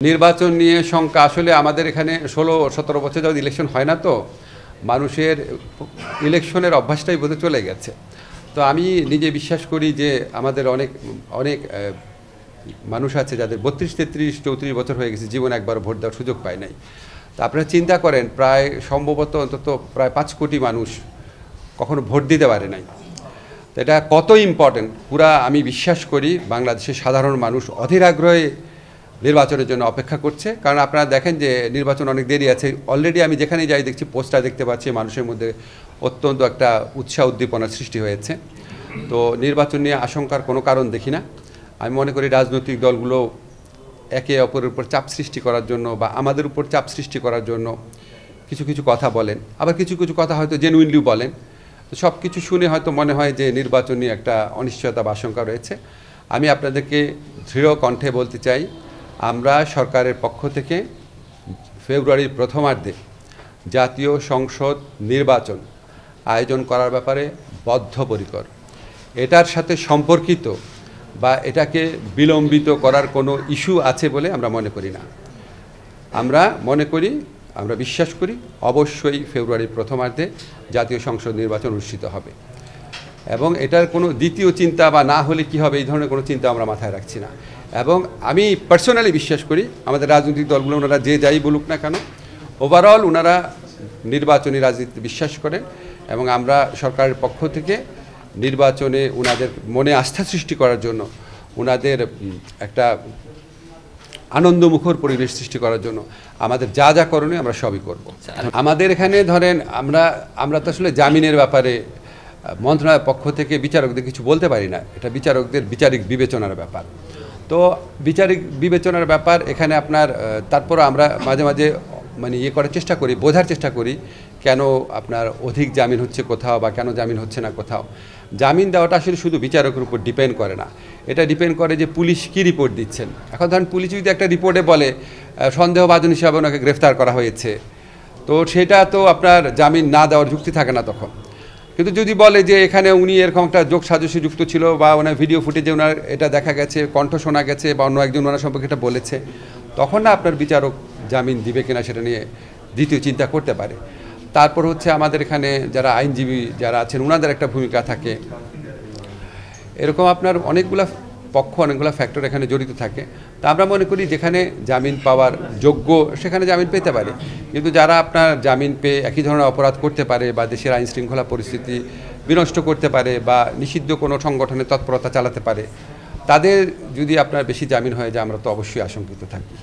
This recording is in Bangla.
নির্বাচন নিয়ে শঙ্কা আসলে আমাদের এখানে ১৬-১৭ বছর যাওয়া ইলেকশন হয় না, তো মানুষের ইলেকশনের অভ্যাসটাই বোধহয় চলে গেছে। তো আমি নিজে বিশ্বাস করি যে আমাদের অনেক অনেক মানুষ আছে যাদের ৩২, ৩৩, ৩৪ বছর হয়ে গেছে, জীবন একবার ভোট দেওয়ার সুযোগ পায় নাই। তো আপনারা চিন্তা করেন, প্রায় সম্ভবত অন্তত প্রায় ৫ কোটি মানুষ কখনো ভোট দিতে পারে নাই। তো এটা কত ইম্পর্টেন্ট পুরা আমি বিশ্বাস করি বাংলাদেশের সাধারণ মানুষ অধীর আগ্রহে নির্বাচনের জন্য অপেক্ষা করছে। কারণ আপনারা দেখেন যে নির্বাচন অনেক দেরি আছে। অলরেডি আমি যেখানে যাই দেখছি পোস্টার দেখতে পাচ্ছি, মানুষের মধ্যে অত্যন্ত একটা উৎসাহ উদ্দীপনার সৃষ্টি হয়েছে। তো নির্বাচন নিয়ে আশঙ্কার কোনো কারণ দেখি না। আমি মনে করি রাজনৈতিক দলগুলো একে অপরের উপর চাপ সৃষ্টি করার জন্য বা আমাদের উপর চাপ সৃষ্টি করার জন্য কিছু কিছু কথা বলেন, আবার কিছু কিছু কথা হয়তো জেনুইনলি বলেন। তো সব কিছু শুনে হয়তো মনে হয় যে নির্বাচন নিয়ে একটা অনিশ্চয়তা বা আশঙ্কা রয়েছে। আমি আপনাদেরকে দৃঢ় কণ্ঠে বলতে চাই, আমরা সরকারের পক্ষ থেকে ফেব্রুয়ারির প্রথমার্ধে জাতীয় সংসদ নির্বাচন আয়োজন করার ব্যাপারে বদ্ধপরিকর। এটার সাথে সম্পর্কিত বা এটাকে বিলম্বিত করার কোনো ইস্যু আছে বলে আমরা মনে করি না। আমরা বিশ্বাস করি অবশ্যই ফেব্রুয়ারির প্রথমার্ধে জাতীয় সংসদ নির্বাচন অনুষ্ঠিত হবে, এবং এটার কোনো দ্বিতীয় চিন্তা বা না হলে কি হবে এই ধরনের কোনো চিন্তা আমরা মাথায় রাখছি না। এবং আমি পার্সোনালি বিশ্বাস করি আমাদের রাজনৈতিক দলগুলো ওনারা যে যাই বলুক না কেন, ওভারঅল ওনারা নির্বাচনী রাজনীতি বিশ্বাস করেন, এবং আমরা সরকারের পক্ষ থেকে নির্বাচনে ওনাদের মনে আস্থা সৃষ্টি করার জন্য, ওনাদের একটা আনন্দমুখর পরিবেশ সৃষ্টি করার জন্য আমাদের যা যা করণীয় আমরা সবই করব। আমাদের এখানে ধরেন আমরা তো আসলে জামিনের ব্যাপারে মন্ত্রণালয়ের পক্ষ থেকে বিচারকদের কিছু বলতে পারি না। এটা বিচারকদের বিচারিক বিবেচনার ব্যাপার। তো বিচারিক বিবেচনার ব্যাপার এখানে আপনার তারপর আমরা মাঝে মাঝে করার চেষ্টা করি, বোঝার চেষ্টা করি কেন আপনার অধিক জামিন হচ্ছে কোথাও বা কেন জামিন হচ্ছে না কোথাও। জামিন দেওয়াটা আসলে শুধু বিচারকের উপর ডিপেন্ড করে না, এটা ডিপেন্ড করে যে পুলিশ কী রিপোর্ট দিচ্ছেন। এখন ধরেন পুলিশ যদি একটা রিপোর্টে বলে সন্দেহভাজন হিসাবে ওনাকে গ্রেফতার করা হয়েছে, তো সেটা তো আপনার জামিন না দেওয়ার যুক্তি থাকে না তখন। কিন্তু যদি বলে যে এখানে উনি এরকম একটা যোগ সাজসে যুক্ত ছিল বা ওনার ভিডিও ফুটেজে ওনার এটা দেখা গেছে, কণ্ঠ শোনা গেছে বা অন্য একজন ওনার সম্পর্কে এটা বলেছে, তখন না আপনার বিচারক জামিন দিবে কিনা সেটা নিয়ে দ্বিতীয় চিন্তা করতে পারে। তারপর হচ্ছে আমাদের এখানে যারা আইনজীবী যারা আছেন ওনাদের একটা ভূমিকা থাকে। এরকম আপনার অনেকগুলো পক্ষ, অনেকগুলো ফ্যাক্টর এখানে জড়িত থাকে। তা আমরা মনে করি যেখানে জামিন পাওয়ার যোগ্য সেখানে জামিন পেতে পারে, কিন্তু যারা আপনার জামিন পেয়ে একই ধরনের অপরাধ করতে পারে বা দেশের আইন শৃঙ্খলা পরিস্থিতি বিনষ্ট করতে পারে বা নিষিদ্ধ কোনো সংগঠনের তৎপরতা চালাতে পারে, তাদের যদি আপনার বেশি জামিন হয়ে যায় আমরা তো অবশ্যই আশঙ্কিত থাকি।